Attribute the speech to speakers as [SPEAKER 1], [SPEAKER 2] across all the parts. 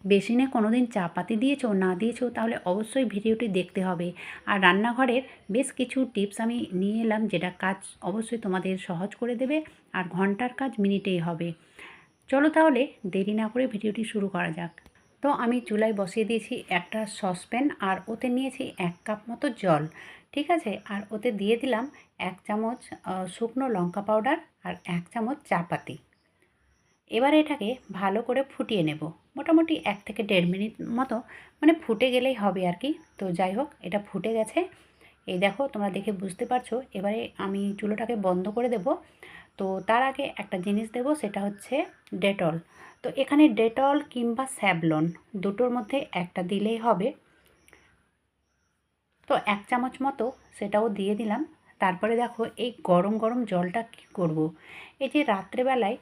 [SPEAKER 1] বেসিনে কোনোদিন চা পাতি দিয়েছো না দিয়েছো তাহলে অবশ্যই ভিডিওটি দেখতে হবে। আর রান্নাঘরের বেশ কিছু টিপস আমি নিয়ে এলাম, যেটা কাজ অবশ্যই তোমাদের সহজ করে দেবে, আর ঘন্টার কাজ মিনিটেই হবে। চলো তাহলে দেরি না করে ভিডিওটি শুরু করা যাক। তো আমি চুলায় বসিয়ে দিয়েছি একটা সসপ্যান, আর ওতে নিয়েছি 1 কাপ মতো জল। ঠিক আছে, আর ওতে দিয়ে দিলাম 1 চামচ শুকনো লঙ্কা পাউডার আর 1 চামচ চা পাতি। এবার এটাকে ভালো করে ফুটিয়ে নেব, মোটামুটি 1 থেকে 1.5 মিনিট মতো, মানে ফুটে গেলেই হবে আর কি। তো যাই হোক, এটা ফুটে গেছে। এই দেখো, তোমরা দেখে বুঝতে পারছো। এবারে আমি চুলোটাকে বন্ধ করে দেব। তো তার আগে একটা জিনিস দেব, সেটা হচ্ছে ডেটল। তো এখানে ডেটল কিংবা স্যাভলন দুটোর মধ্যে একটা দিলেই হবে। তো 1 চামচ মতো সেটাও দিয়ে দিলাম। তারপরে দেখো, এই গরম গরম জলটা কী করব, এই যে রাত্রেবেলায়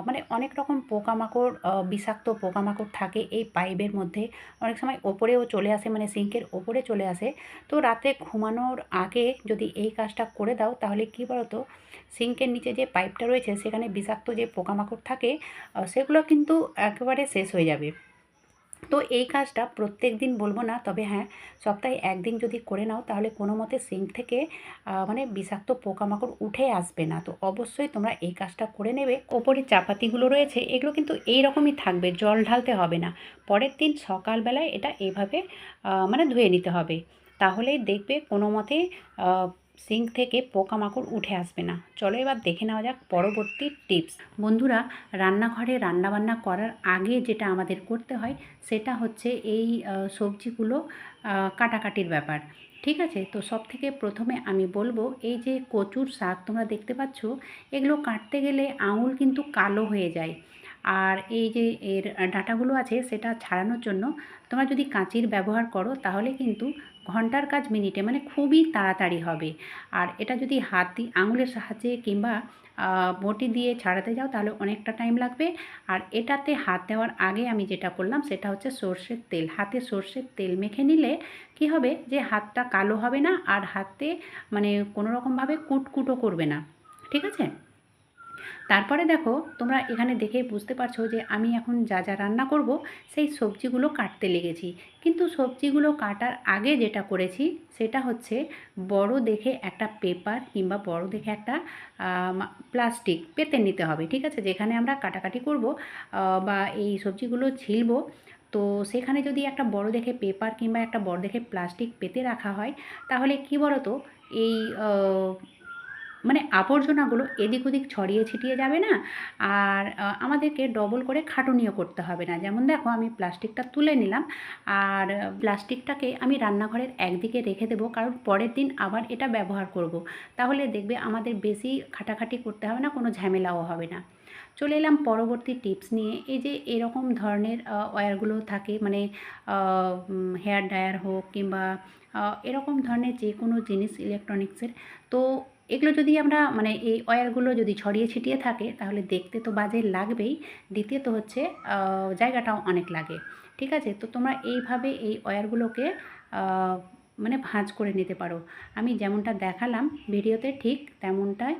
[SPEAKER 1] মানে অনেক রকম পোকামাকড়, বিষাক্ত পোকামাকড় থাকে এই পাইপের মধ্যে। অনেক সময় ওপরেও চলে আসে, মানে সিঙ্কের ওপরে চলে আসে। তো রাতে ঘুমানোর আগে যদি এই কাজটা করে দাও, তাহলে কী বলো তো, সিঙ্কের নিচে যে পাইপটা রয়েছে সেখানে বিষাক্ত যে পোকামাকড় থাকে, সেগুলো কিন্তু একেবারে শেষ হয়ে যাবে। তো এই কাজটা প্রত্যেক দিন বলবো না, তবে হ্যাঁ, সপ্তাহে 1 দিন যদি করে নাও, তাহলে কোনো মতে সিঙ্ক থেকে মানে বিষাক্ত পোকামাকড় উঠে আসবে না। তো অবশ্যই তোমরা এই কাজটা করে নেবে। ওপরে চাপাতিগুলো রয়েছে, এগুলো কিন্তু এই রকমই থাকবে, জল ঢালতে হবে না। পরের দিন সকালবেলায় এটা এভাবে মানে ধুয়ে নিতে হবে। তাহলেই দেখবে কোনো মতে সিঙ্ক থেকে পোকামাকড় উঠে আসবে না। চলো এবার দেখে নেওয়া যাক পরবর্তী টিপস। বন্ধুরা, রান্নাঘরে রান্নাবান্না করার আগে যেটা আমাদের করতে হয়, সেটা হচ্ছে এই সবজিগুলো কাটাকাটির ব্যাপার। ঠিক আছে, তো সবথেকে প্রথমে আমি বলবো, এই যে কচুর শাক তোমরা দেখতে পাচ্ছ, এগুলো কাটতে গেলে আঙুল কিন্তু কালো হয়ে যায়। আর এই যে এর ডাঁটাগুলো আছে, সেটা ছাড়ানোর জন্য তোমরা যদি কাঁচির ব্যবহার করো, তাহলে কিন্তু ঘন্টার কাজ মিনিটে, মানে খুবই তাড়াতাড়ি হবে। আর এটা যদি হাত দিয়ে আঙুলের সাহায্যে কিংবা বটি দিয়ে ছাড়াতে যাও, তাহলে অনেকটা টাইম লাগবে। আর এটাতে হাত দেওয়ার আগে আমি যেটা করলাম, সেটা হচ্ছে সর্ষের তেল। হাতে সর্ষের তেল মেখে নিলে কি হবে, যে হাতটা কালো হবে না, আর হাতে মানে কোনো রকমভাবে কুটকুটো করবে না। ঠিক আছে, তারপরে দেখো, তোমরা এখানে দেখে বুঝতে পারছো যে আমি এখন যা যা রান্না করব, সেই সবজিগুলো কাটতে লেগেছি। কিন্তু সবজিগুলো কাটার আগে যেটা করেছি, সেটা হচ্ছে বড় দেখে একটা পেপার কিংবা বড় দেখে একটা প্লাস্টিক পেতে নিতে হবে। ঠিক আছে, যেখানে আমরা কাটাকাটি করব বা এই সবজিগুলো ছিলব, তো সেখানে যদি একটা বড় দেখে পেপার কিংবা একটা বড় দেখে প্লাস্টিক পেতে রাখা হয়, তাহলে কি বলো তো, এই মানে আবর্জনাগুলো এদিক ওদিক ছড়িয়ে ছিটিয়ে যাবে না। আর আমাদেরকে ডবল করে খাটুনিও করতে হবে না। যেমন দেখো, আমি প্লাস্টিকটা তুলে নিলাম, আর প্লাস্টিকটাকে আমি রান্নাঘরের একদিকে রেখে দেবো, কারণ পরের দিন আবার এটা ব্যবহার করব। তাহলে দেখবে আমাদের বেশি খাটাখাটি করতে হবে না, কোনো ঝামেলাও হবে না। চলে এলাম পরবর্তী টিপস নিয়ে। এই যে এরকম ধরনের ওয়্যারগুলো থাকে, মানে হেয়ার ড্রায়ার হোক কিংবা এরকম ধরনের যে কোনো জিনিস ইলেকট্রনিক্সের, তো এগুলো যদি আমরা, মানে এই ওয়্যারগুলো যদি ছড়িয়ে ছিটিয়ে থাকে, তাহলে দেখতে তো বাজে লাগবেই, দ্বিতীয়ত হচ্ছে জায়গাটাও অনেক লাগে। ঠিক আছে, তো তোমরা এইভাবে এই ওয়্যারগুলোকে মানে ভাঁজ করে নিতে পারো। আমি যেমনটা দেখালাম ভিডিওতে, ঠিক তেমনটাই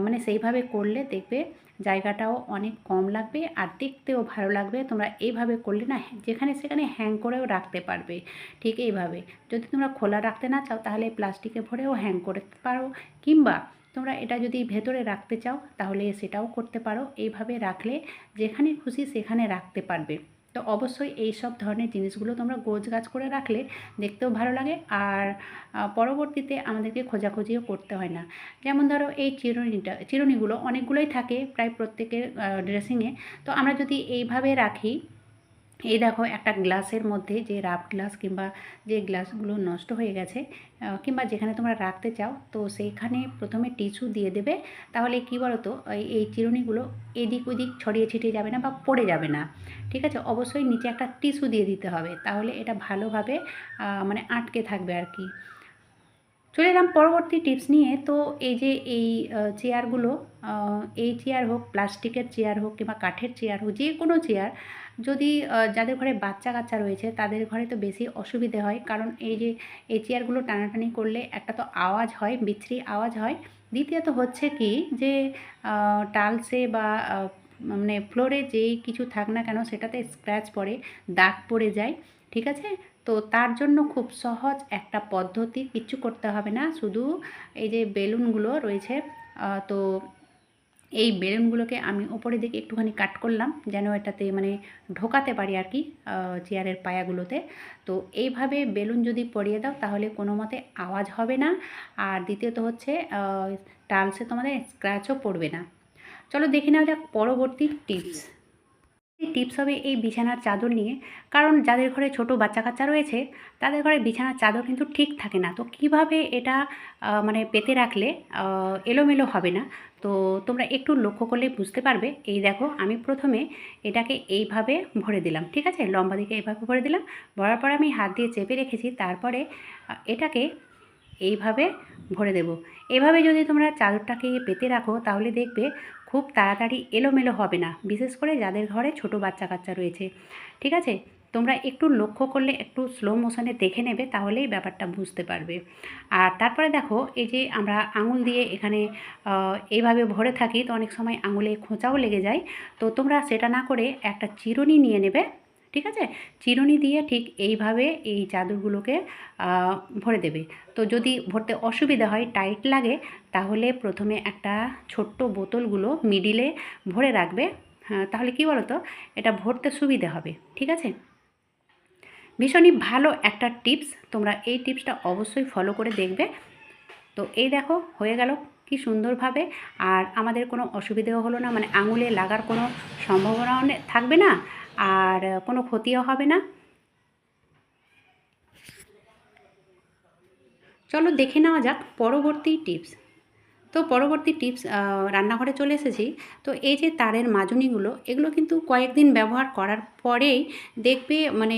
[SPEAKER 1] মানে সেইভাবে করলে দেখবে জায়গাটাও অনেক কম লাগবে, আর দেখতেও ভালো লাগবে। তোমরা এইভাবে করলে না, যেখানে সেখানে হ্যাং করেও রাখতে পারবে। ঠিক এইভাবে, যদি তোমরা খোলা রাখতে না চাও, তাহলে প্লাস্টিকে ভরেও হ্যাং করতে পারো, কিংবা তোমরা এটা যদি ভেতরে রাখতে চাও, তাহলে সেটাও করতে পারো। এইভাবে রাখলে যেখানে খুশি সেখানে রাখতে পারবে। তো অবশ্যই এই সব ধরনের জিনিসগুলো তোমরা গোছগাছ করে রাখলে দেখতেও ভালো লাগে, আর পরবর্তীতে আমাদেরকে খোঁজাখুঁজিও করতে হয় না। যেমন ধরো, এই চিরুনিগুলো অনেকগুলোই থাকে প্রায় প্রত্যেকের ড্রেসিংয়ে। তো আমরা যদি এইভাবে রাখি, এই দেখো, একটা গ্লাসের মধ্যে, যে রাফ গ্লাস কিংবা যে গ্লাসগুলো নষ্ট হয়ে গেছে, কিংবা যেখানে তোমরা রাখতে চাও, তো সেইখানে প্রথমে টিস্যু দিয়ে দেবে। তাহলে কি বলো তো, এই চিরুনিগুলো এদিক ওদিক ছড়িয়ে ছিটিয়ে যাবে না বা পড়ে যাবে না। ঠিক আছে, অবশ্যই নিচে একটা টিস্যু দিয়ে দিতে হবে, তাহলে এটা ভালোভাবে মানে আটকে থাকবে আর কি। চলে এলাম পরবর্তী টিপস নিয়ে। তো এই যে এই চেয়ারগুলো, এই চেয়ার হোক, প্লাস্টিকের চেয়ার হোক কিংবা কাঠের চেয়ার হোক, যে কোনো চেয়ার, যদি যাদের ঘরে বাচ্চা কাচ্চা রয়েছে, তাদের ঘরে তো বেশি অসুবিধে হয়। কারণ এই যে এই চেয়ারগুলো টানাটানি করলে একটা তো আওয়াজ হয়, বিশ্রী আওয়াজ হয়। দ্বিতীয়ত হচ্ছে কি, যে টালসে বা মানে ফ্লোরে যেই কিছু থাক না কেন সেটাতে স্ক্র্যাচ পড়ে, দাগ পড়ে যায়, ঠিক আছে? তো তার জন্য খুব সহজ একটা পদ্ধতি, কিচ্ছু করতে হবে না, শুধু এই যে বেলুনগুলো রয়েছে, তো এই বেলুনগুলোকে আমি ওপরের দিকে একটুখানি কাট করলাম যেন এটাতে মানে ঢোকাতে পারি আর কি, চেয়ারের পায়াগুলোতে। তো এইভাবে বেলুন যদি পরিয়ে দাও তাহলে কোনো মতে আওয়াজ হবে না, আর দ্বিতীয়ত হচ্ছে টাইলসে তোমাদের স্ক্র্যাচও পড়বে না। চলো দেখে নেওয়া যাক পরবর্তী টিপস। এই টিপস হবে এই বিছানার চাদর নিয়ে। কারণ যাদের ঘরে ছোট বাচ্চা কাচ্চা রয়েছে তাদের ঘরে বিছানার চাদর কিন্তু ঠিক থাকে না। তো কিভাবে এটা মানে পেতে রাখলে এলোমেলো হবে না। তো তোমরা একটু লক্ষ্য করলেই বুঝতে পারবে। এই দেখো আমি প্রথমে এটাকে এইভাবে ভরে দিলাম, ঠিক আছে? লম্বা দিকে এইভাবে ভরে দিলাম। ভরার পরে আমি হাত দিয়ে চেপে রেখেছি। তারপরে এটাকে এইভাবে ভরে দেব। এভাবে যদি তোমরা চাদরটাকে পেতে রাখো তাহলে দেখবে খুব তাড়াতাড়ি এলোমেলো হবে না, বিশেষ করে যাদের ঘরে ছোট বাচ্চা কাচ্চা রয়েছে, ঠিক আছে? তোমরা একটু লক্ষ্য করলে, একটু স্লো মোশনে দেখে নেবে, তাহলেই ব্যাপারটা বুঝতে পারবে। আর তারপরে দেখো এই যে আমরা আঙুল দিয়ে এখানে এইভাবে ভরে থাকি, তো অনেক সময় আঙুলে খোঁচাও লেগে যায়। তো তোমরা সেটা না করে একটা চিরুনি নিয়ে নেবে, ঠিক আছে? চিরুনি দিয়ে ঠিক এইভাবে এই চাদরগুলোকে ভরে দেবে। তো যদি ভরতে অসুবিধা হয়, টাইট লাগে, তাহলে প্রথমে একটা ছোট্ট বোতলগুলো মিডিলে ভরে রাখবে। হ্যাঁ, তাহলে কী বলো তো, এটা ভরতে সুবিধে হবে, ঠিক আছে? ভীষণই ভালো একটা টিপস, তোমরা এই টিপসটা অবশ্যই ফলো করে দেখবে। তো এই দেখো হয়ে গেল কি সুন্দরভাবে, আর আমাদের কোনো অসুবিধেও হলো না, মানে আঙুলে লাগার কোনো সম্ভাবনাও থাকবে না, আর কোনো ক্ষতিও হবে না। চলো দেখে নেওয়া যাক পরবর্তী টিপস। তো পরবর্তী টিপস, রান্নাঘরে চলে এসেছি। তো এই যে তারের মাজনিগুলো, এগুলো কিন্তু কয়েকদিন ব্যবহার করার পরেই দেখবে মানে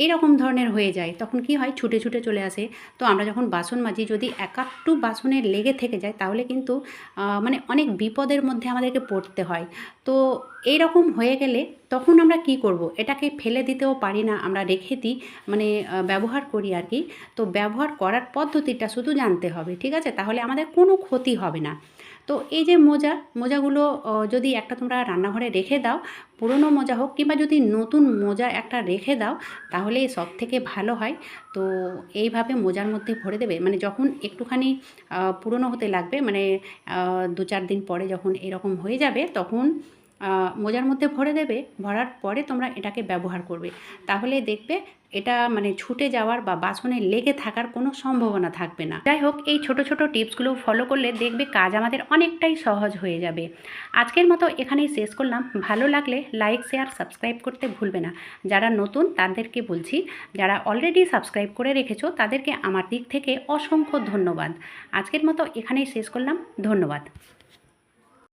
[SPEAKER 1] এরকম ধরনের হয়ে যায়। তখন কি হয়, ছুটে ছুটে চলে আসে। তো আমরা যখন বাসন মাজি, যদি একাট্টু বাসনে লেগে থেকে যায় তাহলে কিন্তু মানে অনেক বিপদের মধ্যে আমাদেরকে পড়তে হয়। তো এইরকম হয়ে গেলে তখন আমরা কি করব? এটাকে ফেলে দিতেও পারি না, আমরা রেখে দিই, মানে ব্যবহার করি আর কি। তো ব্যবহার করার পদ্ধতিটা শুধু জানতে হবে, ঠিক আছে? তাহলে আমাদের কোনো ক্ষতি হবে না। তো এই যে মোজাগুলো যদি একটা তোমরা রান্নাঘরে রেখে দাও, পুরনো মোজা হোক কিংবা যদি নতুন মোজা একটা রেখে দাও, তাহলে সবথেকে ভালো হয়। তো এইভাবে মোজার মধ্যে ভরে দেবে, মানে যখন একটুখানি পুরনো হতে লাগবে, মানে ২-৪ দিন পরে যখন এরকম হয়ে যাবে, তখন মোজার মধ্যে ভরে দেবে। ভরার পরে তোমরা এটাকে ব্যবহার করবে। তাহলে দেখবে এটা মানে ছুটে যাওয়ার বা বাসনে লেগে থাকার কোনো সম্ভাবনা থাকবে না। যাই হোক, এই ছোট ছোট টিপসগুলো ফলো করলে দেখবে কাজ আমাদের অনেকটাই সহজ হয়ে যাবে। আজকের মতো এখানেই শেষ করলাম। ভালো লাগলে লাইক, শেয়ার, সাবস্ক্রাইব করতে ভুলবে না। যারা নতুন তাদেরকে বলছি, যারা অলরেডি সাবস্ক্রাইব করে রেখেছো তাদেরকে আমার দিক থেকে অসংখ্য ধন্যবাদ। আজকের মতো এখানেই শেষ করলাম। ধন্যবাদ।